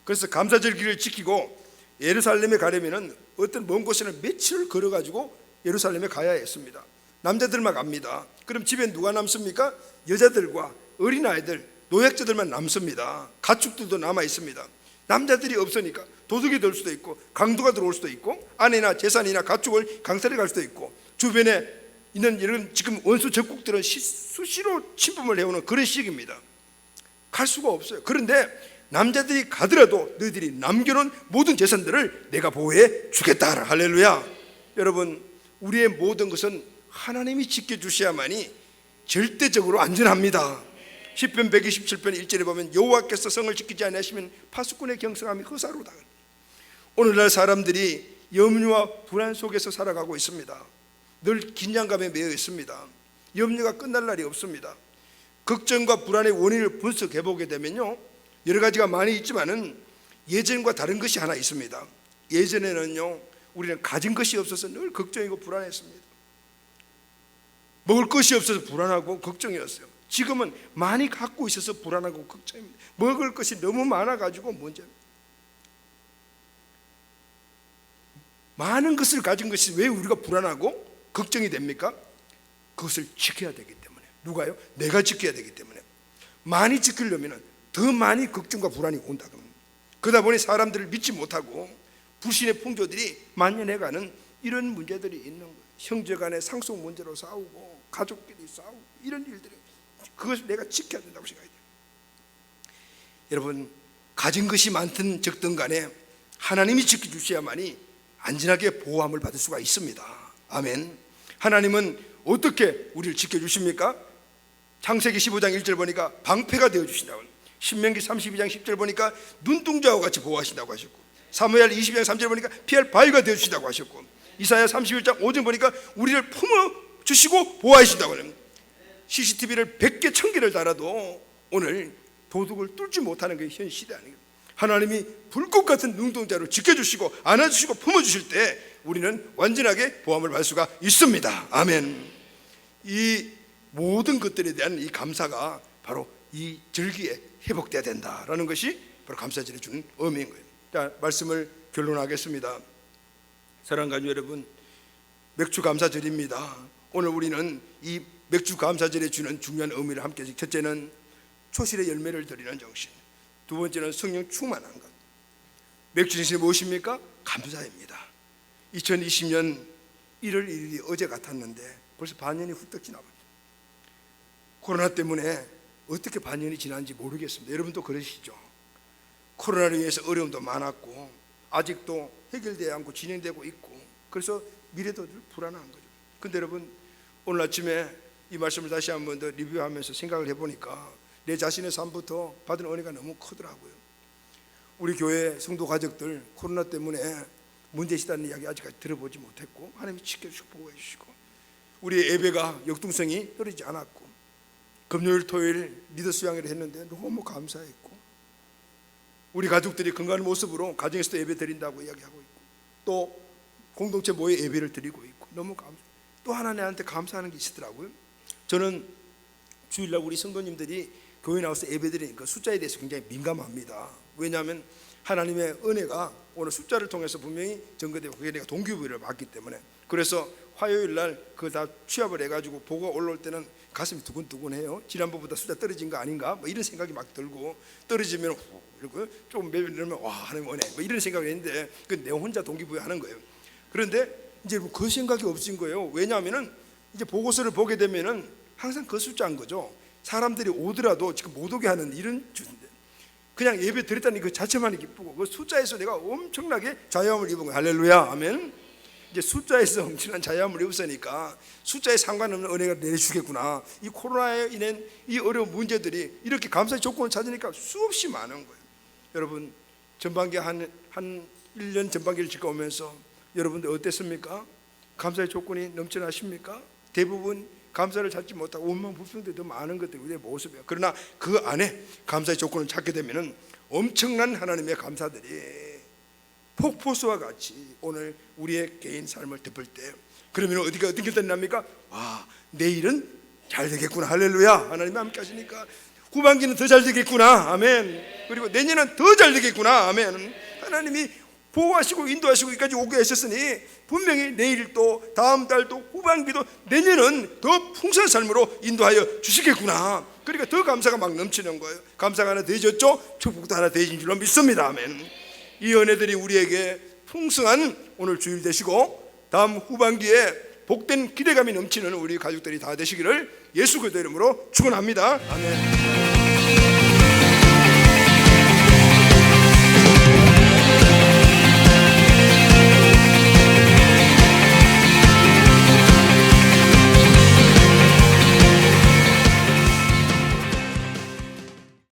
그래서 감사절기를 지키고 예루살렘에 가려면 어떤 먼 곳에는 며칠을 걸어가지고 예루살렘에 가야 했습니다. 남자들만 갑니다. 그럼 집에 누가 남습니까? 여자들과 어린아이들, 노약자들만 남습니다. 가축들도 남아 있습니다. 남자들이 없으니까 도둑이 될 수도 있고 강도가 들어올 수도 있고 아내나 재산이나 가축을 강탈해 갈 수도 있고 주변에 있는 이런 지금 원수 적국들은 수시로 침범을 해오는 그런 시기입니다. 갈 수가 없어요. 그런데 남자들이 가더라도 너희들이 남겨놓은 모든 재산들을 내가 보호해 주겠다. 할렐루야. 여러분, 우리의 모든 것은 하나님이 지켜주셔야만이 절대적으로 안전합니다. 시편 127편 1절에 보면 여호와께서 성을 지키지 아니하시면 파수꾼의 경성함이 허사로다. 오늘날 사람들이 염려와 불안 속에서 살아가고 있습니다. 늘 긴장감에 매여 있습니다. 염려가 끝날 날이 없습니다. 걱정과 불안의 원인을 분석해 보게 되면요, 여러 가지가 많이 있지만은 예전과 다른 것이 하나 있습니다. 예전에는요, 우리는 가진 것이 없어서 늘 걱정이고 불안했습니다. 먹을 것이 없어서 불안하고 걱정이었어요. 지금은 많이 갖고 있어서 불안하고 걱정입니다. 먹을 것이 너무 많아가지고 문제입니다. 많은 것을 가진 것이 왜 우리가 불안하고 걱정이 됩니까? 그것을 지켜야 되기 때문에. 누가요? 내가 지켜야 되기 때문에. 많이 지키려면 더 많이 걱정과 불안이 온다. 그러다 보니 사람들을 믿지 못하고 불신의 풍조들이 만연해가는 이런 문제들이 있는 거예요. 형제간의 상속 문제로 싸우고 가족끼리 싸우고 이런 일들이, 그것을 내가 지켜야 된다고 생각해요. 여러분, 가진 것이 많든 적든 간에 하나님이 지켜주셔야만이 안전하게 보호함을 받을 수가 있습니다. 아멘. 하나님은 어떻게 우리를 지켜주십니까? 창세기 15장 1절 보니까 방패가 되어주신다고, 신명기 32장 10절 보니까 눈동자와 같이 보호하신다고 하셨고, 사무엘 20장 3절 보니까 피할 바위가 되어주신다고 하셨고, 이사야 31장 5절 보니까 우리를 품어주시고 보호하신다고 합니다. CCTV를 100개 1000개를 달아도 오늘 도둑을 뚫지 못하는 게 현 시대 아니에요. 하나님이 불꽃 같은 눈동자로 지켜주시고 안아주시고 품어주실 때 우리는 완전하게 보호함을 받을 수가 있습니다. 아멘. 이 모든 것들에 대한 이 감사가 바로 이 절기에 회복돼야 된다라는 것이 바로 감사절이 주는 의미인 거예요. 자, 말씀을 결론하겠습니다. 사랑하는 가족 여러분, 맥주 감사절입니다. 오늘 우리는 이 맥주 감사절에 주는 중요한 의미를 함께, 첫째는 초실의 열매를 드리는 정신, 두 번째는 성령 충만한 것. 맥주 정신이 무엇입니까? 감사입니다. 2020년 1월 1일이 어제 같았는데 벌써 반년이 훌쩍 지나버렸어요. 코로나 때문에 어떻게 반년이 지난지 모르겠습니다. 여러분도 그러시죠? 코로나로 인해서 어려움도 많았고 아직도 해결되지 않고 진행되고 있고, 그래서 미래도 늘 불안한 거죠. 근데 여러분, 오늘 아침에 이 말씀을 다시 한 번 더 리뷰하면서 생각을 해보니까 내 자신의 삶부터 받은 은혜가 너무 크더라고요. 우리 교회 성도 가족들 코로나 때문에 문제시다는 이야기 아직까지 들어보지 못했고 하나님이 지켜주시고 보호해 주시고, 우리 예배가 역동성이 떨어지지 않았고, 금요일 토요일 리더 수양회를 했는데 너무 감사했고, 우리 가족들이 건강한 모습으로 가정에서도 예배 드린다고 이야기하고 있고, 또 공동체 모여 예배를 드리고 있고 너무 감사해요. 또 하나님한테 감사하는 게 있더라고요. 저는 주일날 우리 성도님들이 교회 나와서 예배 드리니까 숫자에 대해서 굉장히 민감합니다. 왜냐하면 하나님의 은혜가 오늘 숫자를 통해서 분명히 전거되고 그게 내가 동기부여를 받기 때문에. 그래서 화요일날 그거 다 취합을 해가지고 보고 올라올 때는 가슴이 두근두근해요. 지난번보다 숫자 떨어진 거 아닌가 뭐 이런 생각이 막 들고, 떨어지면 이러고 조금 매면 와 하나님 은혜 뭐 이런 생각이 있는데 그 내 혼자 동기부여하는 거예요. 그런데 이제 그 생각이 없어진 거예요. 왜냐하면은 이제 보고서를 보게 되면은 항상 그 숫자인 거죠. 사람들이 오더라도 지금 못 오게 하는 이런 주인데, 그냥 예배 드렸다는 그 자체만이 기쁘고 그 숫자에서 내가 엄청나게 자유함을 입은 거예요. 할렐루야, 아멘. 이제 숫자에서 엄청난 자유함을 입었으니까 숫자에 상관없는 은혜가 내려주겠구나. 이 코로나에 인한 이 어려운 문제들이 이렇게 감사의 조건을 찾으니까 수없이 많은 거예요. 여러분, 전반기 한 1년 전반기를 지켜오면서 여러분들 어땠습니까? 감사의 조건이 넘쳐나십니까? 대부분 감사를 찾지 못하고 원망 불평들이 더 많은 것들이 우리의 모습이에요. 그러나 그 안에 감사의 조건을 찾게 되면 엄청난 하나님의 감사들이 폭포수와 같이 오늘 우리의 개인 삶을 덮을 때, 그러면 어디가 어떻게 된답니까? 내일은 잘 되겠구나. 할렐루야. 하나님 함께 하시니까 후반기는 더 잘 되겠구나. 아멘. 그리고 내년은 더 잘 되겠구나. 아멘. 하나님이 보호하시고 인도하시고 여기까지 오게 하셨으니 분명히 내일도 다음 달도 후반기도 내년은 더 풍성한 삶으로 인도하여 주시겠구나. 그러니까 더 감사가 막 넘치는 거예요. 감사가 하나 더해졌죠? 축복도 하나 더해진 줄로 믿습니다. 아멘. 이 은혜들이 우리에게 풍성한 오늘 주일 되시고 다음 후반기에 복된 기대감이 넘치는 우리 가족들이 다 되시기를 예수 그리스도 이름으로 축원합니다. 아멘.